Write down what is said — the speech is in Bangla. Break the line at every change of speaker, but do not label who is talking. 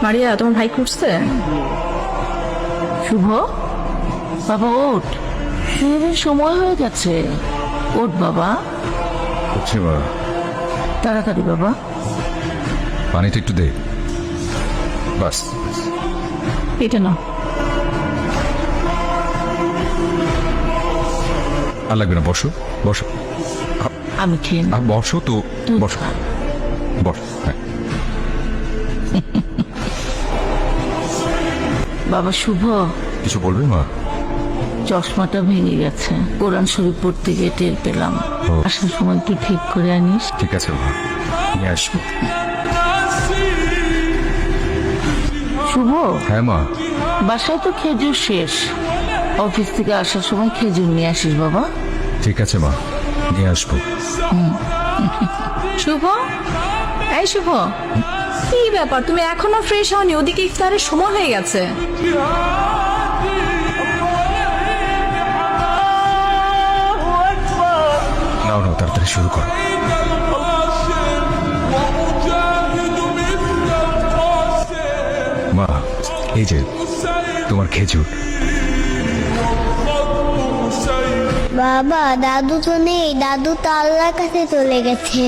মারিয়া, তোমার ভাই করছে?
শুভ, বাবা ওঠ, শুয়ের সময় হয়ে গেছে। ওঠ বাবা,
হচ্ছে মা।
তাড়াতাড়ি বাবা।
পানিটা একটু দে, বাস।
এটা না,
আর লাগবে না, বসো বসো।
আমি খেয়ে নেব।
বসো তো,
তুই
বসো
খা।
বসো। হ্যাঁ,
বাবা শুভ,
কিছু বলবে মা?
চশমাটা ভেঙে গেছে, কোরআন শরীফ পড়তে গিয়ে টের পেলাম।
ও।
আসার সময় একটু ঠিক করে আনিস।
ঠিক আছে মা, নিয়ে আসবো।
শুভ,
হ্যাঁ মা।
বাসায় তো খেজুর শেষ, অফিস থেকে আসার সময় খেজুর নিয়ে আসিস বাবা।
ঠিক আছে মা, নিয়ে আসবো।
শুভ, এই শুভ, কি ব্যাপার? তুমি এখনো ফ্রেশ হওনি? ওদিকে ইফতারের সময় হয়ে গেছে।
নাও নাও, তাড়াতাড়ি শুরু করো। মা, এই যে তোমার খেজুর।
বাবা, দাদু তো নেই, দাদু তো আল্লাহর কাছে চলে গেছে।